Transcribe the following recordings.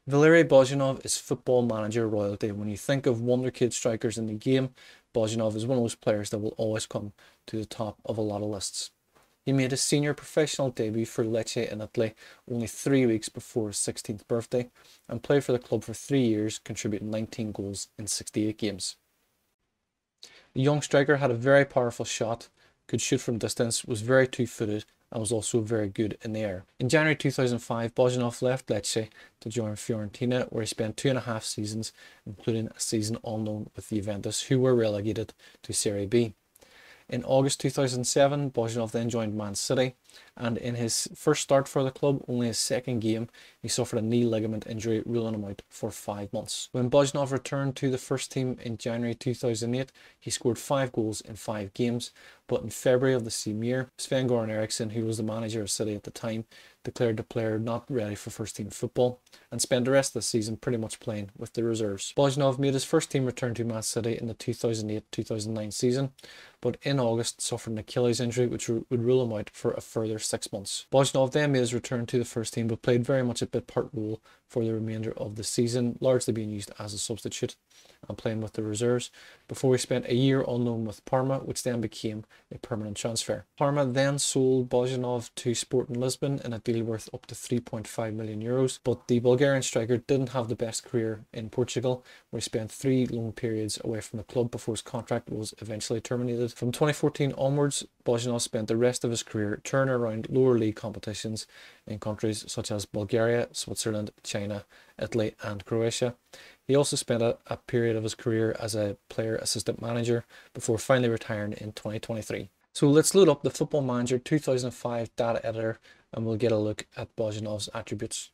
Valeri Bojinov is football manager royalty. When you think of wonderkid strikers in the game, Bojinov is one of those players that will always come to the top of a lot of lists. He made his senior professional debut for Lecce in Italy only 3 weeks before his 16th birthday and played for the club for 3 years, contributing 19 goals in 68 games. The young striker had a very powerful shot, could shoot from distance, was very two-footed and was also very good in the air. In January 2005, Bojinov left Lecce to join Fiorentina, where he spent 2.5 seasons, including a season unknown with Juventus, who were relegated to Serie B. In August 2007, Bojinov then joined Man City, and in his first start for the club, only his second game, he suffered a knee ligament injury, ruling him out for 5 months. When Bojinov returned to the first team in January 2008, he scored 5 goals in 5 games, but in February of the same year, Sven-Göran Eriksson, who was the manager of City at the time, declared the player not ready for first team football and spent the rest of the season pretty much playing with the reserves. Bojinov made his first team return to Man City in the 2008-2009 season, but in August suffered an Achilles injury which would rule him out for a further 6 months. Bojinov then made his return to the first team but played very much a bit part role for the remainder of the season, largely being used as a substitute and playing with the reserves, before he spent a year on loan with Parma, which then became a permanent transfer. Parma then sold Bojinov to Sporting Lisbon in a deal worth up to €3.5 million, but the Bulgarian striker didn't have the best career in Portugal, where he spent 3 loan periods away from the club before his contract was eventually terminated. From 2014 onwards, Bojinov spent the rest of his career turning around lower league competitions in countries such as Bulgaria, Switzerland, China, Italy and Croatia. He also spent a period of his career as a player assistant manager before finally retiring in 2023. So let's load up the Football Manager 2005 data editor and we'll get a look at Bojinov's attributes.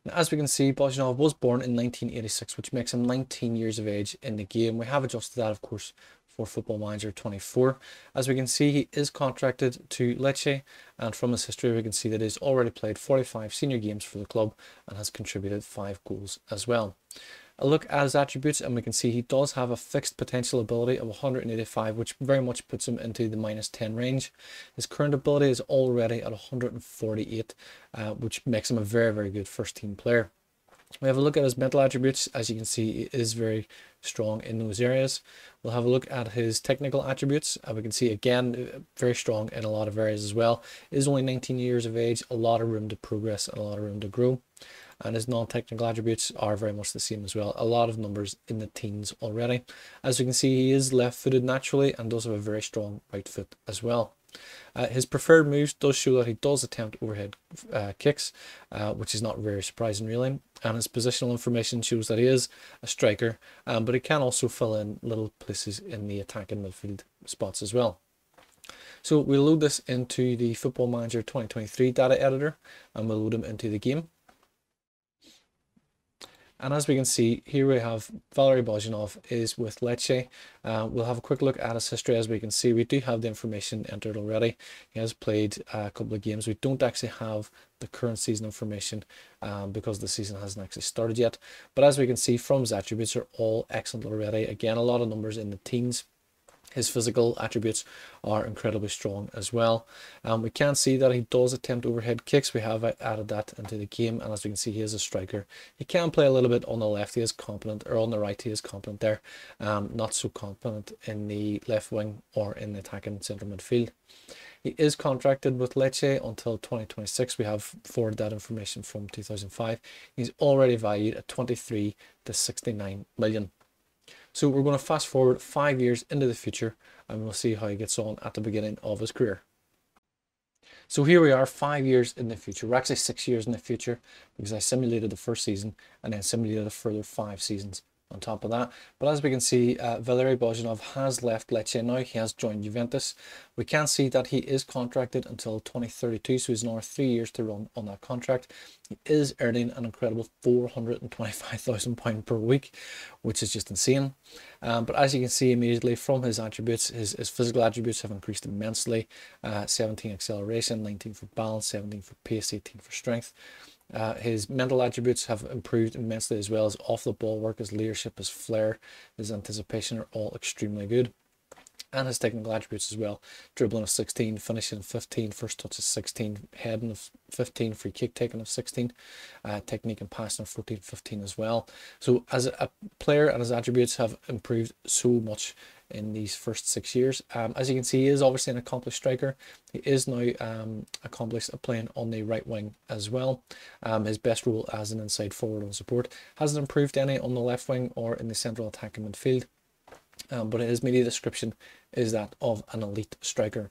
Now, as we can see, Bojinov was born in 1986, which makes him 19 years of age in the game. We have adjusted that, of course, for Football Manager 24. As we can see, he is contracted to Lecce, and from his history we can see that he's already played 45 senior games for the club and has contributed 5 goals as well. A look at his attributes and we can see he does have a fixed potential ability of 185, which very much puts him into the -10 range. His current ability is already at 148, which makes him a very good first team player. We have a look at his mental attributes. As you can see, he is very strong in those areas. We'll have a look at his technical attributes, and we can see again very strong in a lot of areas as well. He is only 19 years of age, a lot of room to progress and a lot of room to grow. And his non-technical attributes are very much the same as well. A lot of numbers in the teens already. As you can see, he is left-footed naturally and does have a very strong right foot as well. His preferred moves does show that he does attempt overhead kicks, which is not very surprising really. And his positional information shows that he is a striker, but he can also fill in little places in the attacking midfield spots as well. So we'll load this into the Football Manager 2023 data editor and we'll load him into the game. And as we can see, here we have Valeri Bojinov is with Lecce. We'll have a quick look at his history. As we can see, we do have the information entered already. He has played a couple of games. We don't actually have the current season information because the season hasn't actually started yet. But as we can see from his attributes are all excellent already. Again, a lot of numbers in the teens. His physical attributes are incredibly strong as well. We can see that he does attempt overhead kicks. We have added that into the game, and as we can see, he is a striker. He can play a little bit on the left. He is competent, or on the right, he is competent there. Not so competent in the left wing or in the attacking central midfield. He is contracted with Lecce until 2026. We have forwarded that information from 2005. He's already valued at 23 to 69 million. So we're going to fast forward 5 years into the future and we'll see how he gets on at the beginning of his career. So here we are 5 years in the future. We're actually 6 years in the future because I simulated the first season and then simulated a further 5 seasons on top of that. But as we can see, Valeri Bojinov has left Lecce now. He has joined Juventus. We can see that he is contracted until 2032, so he's another 3 years to run on that contract. He is earning an incredible £425,000 per week, which is just insane. But as you can see immediately from his attributes, his physical attributes have increased immensely. 17 acceleration, 19 for balance, 17 for pace, 18 for strength. His mental attributes have improved immensely as well. As off the ball work, his leadership, his flair, his anticipation are all extremely good. and his technical attributes as well. Dribbling of 16, finishing of 15, first touch of 16, heading of 15, free kick taking of 16, technique and passing of 14, 15 as well. So as a player, and his attributes have improved so much in these first 6 years. As you can see, he is obviously an accomplished striker. He is now accomplished at playing on the right wing as well. His best role as an inside forward on support. Hasn't improved any on the left wing or in the central attacking midfield. But his media description is that of an elite striker.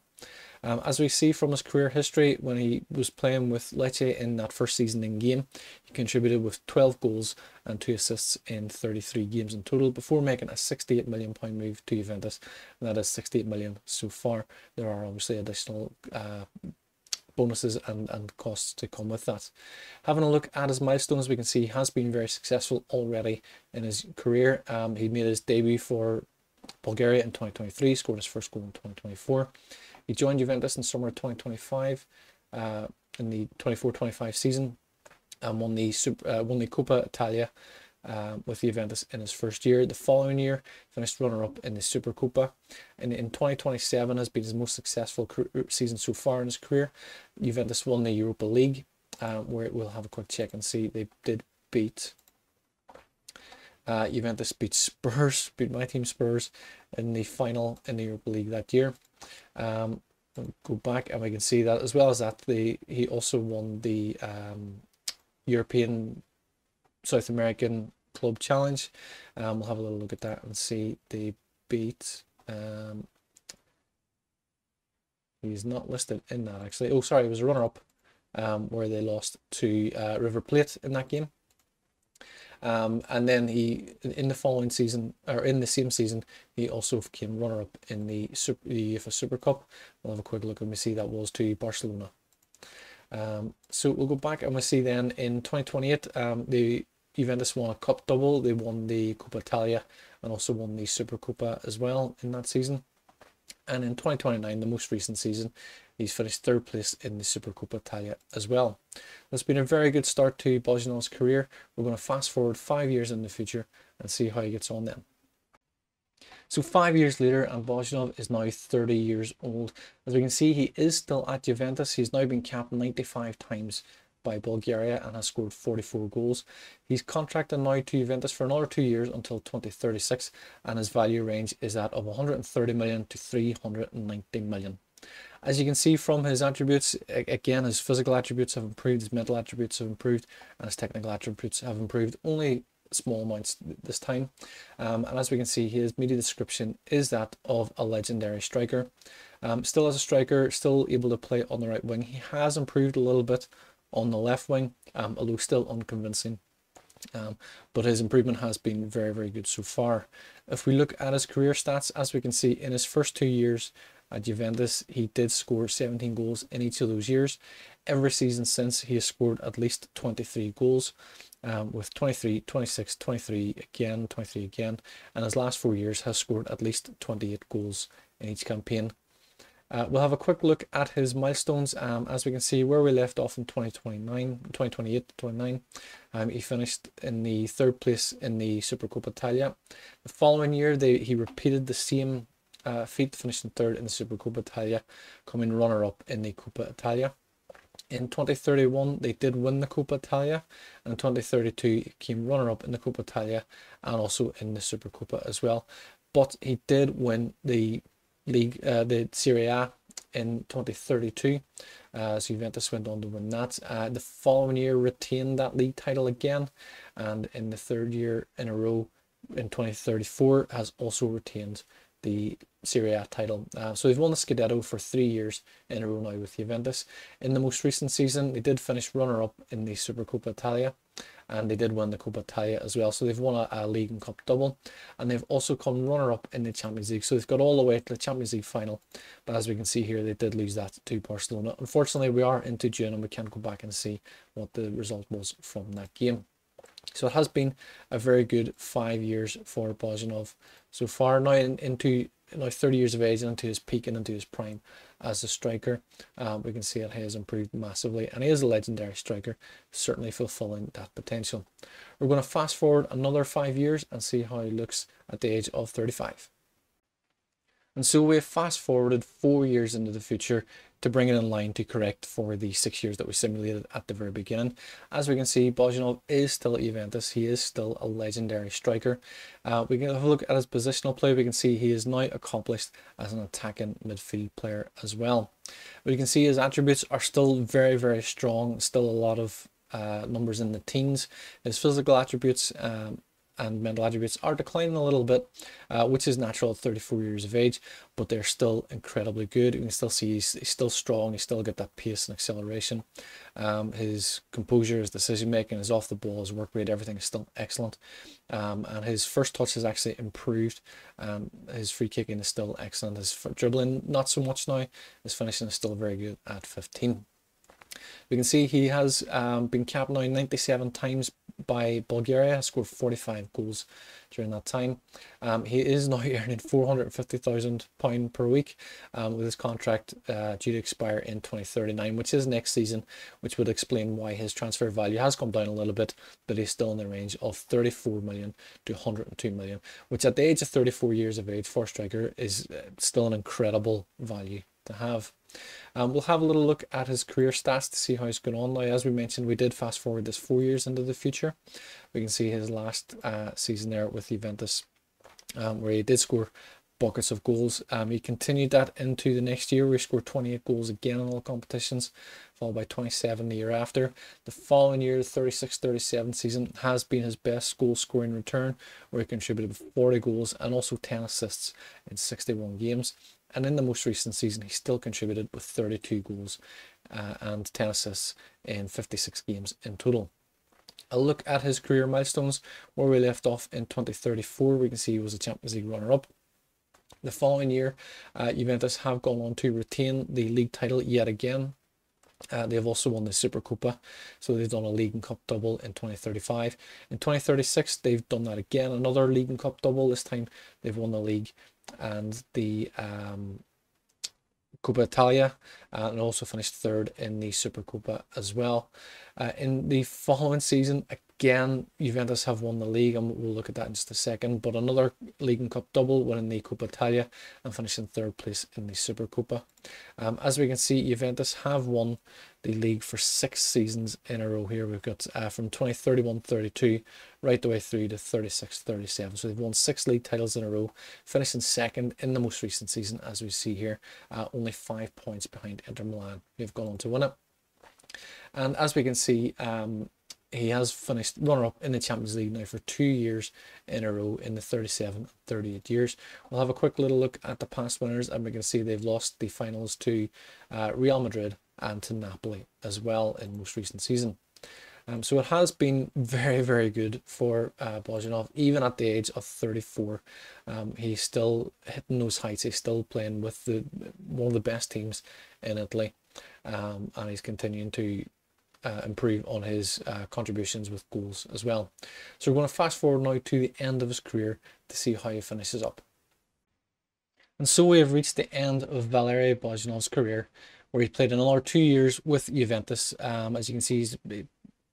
As we see from his career history, when he was playing with Lecce in that first season in game, he contributed with 12 goals and 2 assists in 33 games in total before making a £68 million move to Juventus, and that is 68 million so far. There are obviously additional bonuses and costs to come with that. Having a look at his milestones, we can see he has been very successful already in his career. He made his debut for Bulgaria in 2023, scored his first goal in 2024. He joined Juventus in summer 2025 in the 24-25 season and won the Coppa Italia with Juventus in his first year. The following year, finished runner-up in the Supercoppa. And in 2027 has been his most successful season so far in his career. Juventus won the Europa League, where we'll have a quick check and see they did beat... Juventus beat Spurs, beat my team Spurs in the final in the Europa League that year. We'll go back and we can see that as well as that he also won the European South American Club Challenge. We'll have a little look at that and see they beat... he's not listed in that actually. Oh, sorry, it was a runner-up where they lost to River Plate in that game. And then he, in the following season, or in the same season, he also became runner-up in the UEFA Super Cup. We'll have a quick look and we see that was to Barcelona. So we'll go back and we see then in 2028, the Juventus won a cup double. They won the Coppa Italia and also won the Supercoppa as well in that season. And in 2029, the most recent season, he's finished third place in the Supercoppa Italia as well. It's been a very good start to Bojinov's career. We're going to fast forward 5 years in the future and see how he gets on then. So 5 years later, and Bojinov is now 30 years old. As we can see, he is still at Juventus. He's now been capped 95 times by Bulgaria and has scored 44 goals. He's contracted now to Juventus for another 2 years until 2036, and his value range is that of 130 million to 390 million. As you can see from his attributes, again, his physical attributes have improved, his mental attributes have improved, and his technical attributes have improved only small amounts this time. And as we can see, his media description is that of a legendary striker. Still as a striker, still able to play on the right wing. He has improved a little bit on the left wing, although still unconvincing. But his improvement has been very, very good so far. If we look at his career stats, as we can see, in his first 2 years at Juventus, he did score 17 goals in each of those years. Every season since, he has scored at least 23 goals, with 23, 26, 23 again, 23 again, and his last 4 years has scored at least 28 goals in each campaign. We'll have a quick look at his milestones. As we can see, where we left off in 2028-29, he finished in the third place in the Supercoppa Italia. The following year, he repeated the same feat, finishing third in the Supercoppa Italia, coming runner-up in the Coppa Italia. In 2031, they did win the Coppa Italia, and in 2032, he came runner-up in the Coppa Italia and also in the Supercoppa as well. But he did win the league, the Serie A in 2032, so Juventus went on to win that. The following year retained that league title again, and in the third year in a row in 2034 has also retained the Serie A title. So they've won the Scudetto for 3 years in a row now with Juventus. In the most recent season, they did finish runner-up in the Supercoppa Italia, and they did win the Coppa Italia as well. So they've won a league and cup double, and they've also come runner-up in the Champions League. So they've got all the way to the Champions League final, but as we can see here, they did lose that to Barcelona. Unfortunately, we are into June and we can't go back and see what the result was from that game. So it has been a very good 5 years for Bojinov so far. Now into 30 years of age and into his peak and into his prime as a striker, we can see that he has improved massively, and he is a legendary striker, certainly fulfilling that potential. We're going to fast forward another 5 years and see how he looks at the age of 35. And so we have fast forwarded 4 years into the future to bring it in line to correct for the 6 years that we simulated at the very beginning. As we can see, Bojinov is still at Juventus. He is still a legendary striker. We can have a look at his positional play. We can see he is now accomplished as an attacking midfield player as well. But you can see his attributes are still very, very strong. Still a lot of numbers in the teens. His physical attributes and mental attributes are declining a little bit, which is natural at 34 years of age, but they're still incredibly good. You can still see he's still strong. He's still got that pace and acceleration. His composure, his decision making, his off the ball, his work rate, everything is still excellent. And his first touch has actually improved. His free kicking is still excellent. His dribbling, not so much now. His finishing is still very good at 15. We can see he has been capped now 97 times by Bulgaria, has scored 45 goals during that time. He is now earning £450,000 per week with his contract due to expire in 2039, which is next season, which would explain why his transfer value has come down a little bit, but he's still in the range of 34 million to 102 million, which at the age of 34 years of age for a striker is still an incredible value to have. We'll have a little look at his career stats to see how he's going on now. As we mentioned, we did fast forward this 4 years into the future. We can see his last season there with Juventus, where he did score buckets of goals. He continued that into the next year, where he scored 28 goals again in all competitions, followed by 27 the year after. The following year, the 36-37 season, has been his best goal scoring return, where he contributed 40 goals and also 10 assists in 61 games. And in the most recent season, he still contributed with 32 goals and 10 assists in 56 games in total. A look at his career milestones, where we left off in 2034, we can see he was a Champions League runner-up. The following year, Juventus have gone on to retain the league title yet again. They have also won the Supercopa, so they've done a League and Cup double in 2035. In 2036, they've done that again, another League and Cup double. This time, they've won the league and the Coppa Italia, and also finished third in the Supercopa as well. In the following season, again, Juventus have won the league, and we'll look at that in just a second, but another League and Cup double, winning the Coppa Italia and finishing third place in the Supercopa. As we can see, Juventus have won the league for 6 seasons in a row here. We've got from 2031-32 right the way through to 36-37. So they've won 6 league titles in a row, finishing second in the most recent season, as we see here, only 5 points behind Inter Milan, who have gone on to win it. And as we can see, he has finished runner-up in the Champions League now for 2 years in a row in the 37-38 years. We'll have a quick little look at the past winners, and we can see they've lost the finals to Real Madrid and to Napoli as well in most recent season. So it has been very, very good for Bojinov, even at the age of 34. He's still hitting those heights. He's still playing with one of the best teams in Italy, and he's continuing to improve on his contributions with goals as well. So we're going to fast forward now to the end of his career to see how he finishes up. And so we have reached the end of Valeri Bojinov's career, where he played another 2 years with Juventus. As you can see, he's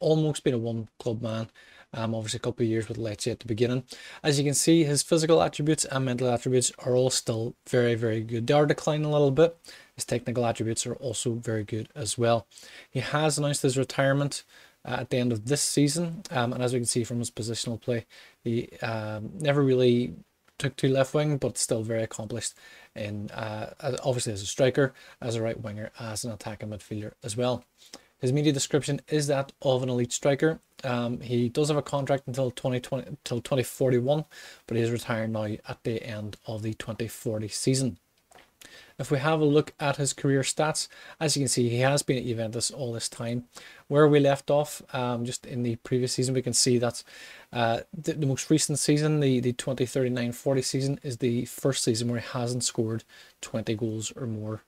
almost been a one-club man. Obviously a couple of years with Lecce at the beginning. As you can see, his physical attributes and mental attributes are all still very, very good. They are declining a little bit. His technical attributes are also very good as well. He has announced his retirement at the end of this season, and as we can see from his positional play, he never really took to left wing, but still very accomplished in obviously as a striker, as a right winger, as an attacking midfielder as well. His media description is that of an elite striker. He does have a contract until 2041, but he is retiring now at the end of the 2040 season. If we have a look at his career stats, as you can see, he has been at Juventus all this time. Where we left off, just in the previous season, we can see that the most recent season, the 2039-40 season, is the first season where he hasn't scored 20 goals or more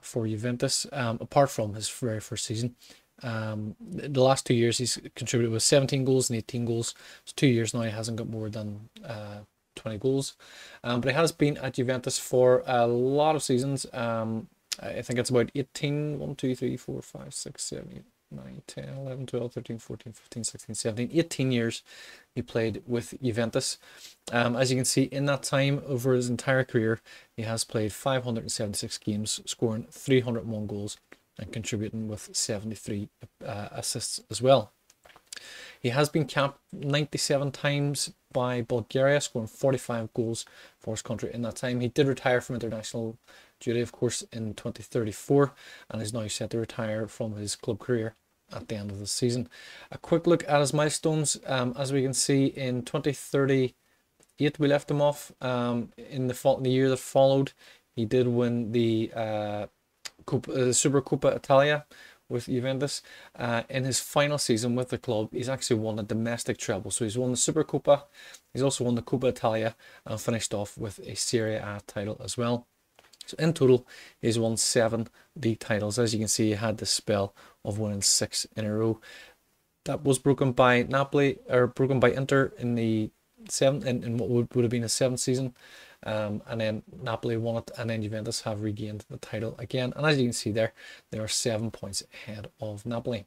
for Juventus, apart from his very first season. The last 2 years he's contributed with 17 goals and 18 goals. So 2 years now he hasn't got more than 20 goals, but he has been at Juventus for a lot of seasons. I think it's about 18, 1, 2, 3, 4, 5, 6, 7, 8, 9, 10, 11, 12, 13, 14, 15, 16, 17, 18 years he played with Juventus. As you can see, in that time, over his entire career, he has played 576 games, scoring 301 goals and contributing with 73 assists as well. He has been capped 97 times by Bulgaria, scoring 45 goals for his country in that time. He did retire from international duty, of course, in 2034, and is now set to retire from his club career at the end of the season. A quick look at his milestones. As we can see, in 2038 we left him off. In the year that followed, he did win the Supercoppa Italia with Juventus. In his final season with the club, he's actually won a domestic treble. So he's won the Supercoppa, he's also won the Coppa Italia, and finished off with a Serie A title as well. So in total, he's won 7 league titles. As you can see, he had this spell of winning 6 in a row. That was broken by Napoli, or broken by Inter in the in what would have been his 7th season. And then Napoli won it, and then Juventus have regained the title again. And as you can see there, they are 7 points ahead of Napoli.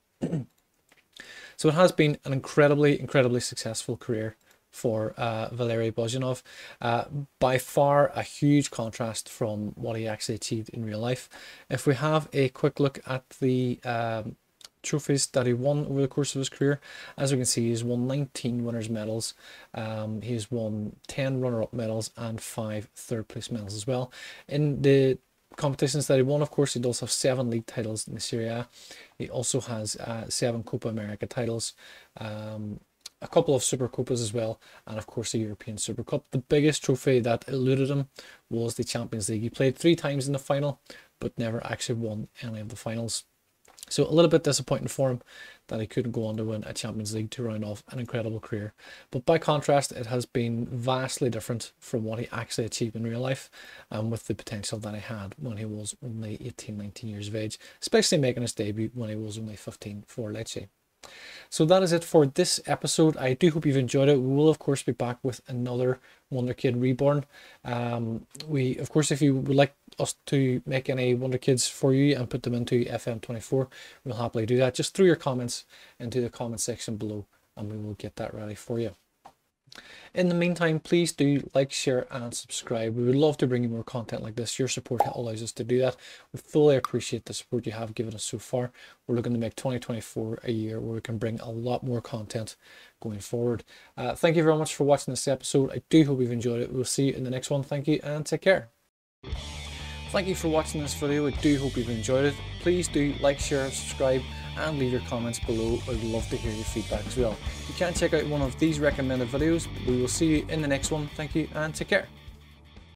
So it has been an incredibly successful career for Valeri Bojinov. By far a huge contrast from what he actually achieved in real life. If we have a quick look at the trophies that he won over the course of his career, as we can see, he's won 19 winners medals. He's won 10 runner-up medals and 5 third-place medals as well. In the competitions that he won, of course, he does have 7 league titles in the Serie A. He also has 7 Copa America titles, a couple of Super Copas as well, and of course the European Super Cup. The biggest trophy that eluded him was the Champions League. He played 3 times in the final, but never actually won any of the finals. So a little bit disappointing for him that he couldn't go on to win a Champions League to round off an incredible career. But by contrast, it has been vastly different from what he actually achieved in real life, with the potential that he had when he was only 18, 19 years of age, especially making his debut when he was only 15 for Lecce. So that is it for this episode. I do hope you've enjoyed it. We will of course be back with another Wonderkid Reborn. Of course, if you would like us to make any Wonderkids for you and put them into FM24, we'll happily do that. Just throw your comments into the comment section below and we will get that ready for you. In the meantime, please do like, share and subscribe. We would love to bring you more content like this. Your support allows us to do that. We fully appreciate the support you have given us so far. We're looking to make 2024 a year where we can bring a lot more content going forward. Thank you very much for watching this episode. I do hope you've enjoyed it. We'll see you in the next one. Thank you and take care. Thank you for watching this video. I do hope you've enjoyed it. Please do like, share, subscribe and leave your comments below. I'd love to hear your feedback as well. You can check out one of these recommended videos. We will see you in the next one. Thank you and take care.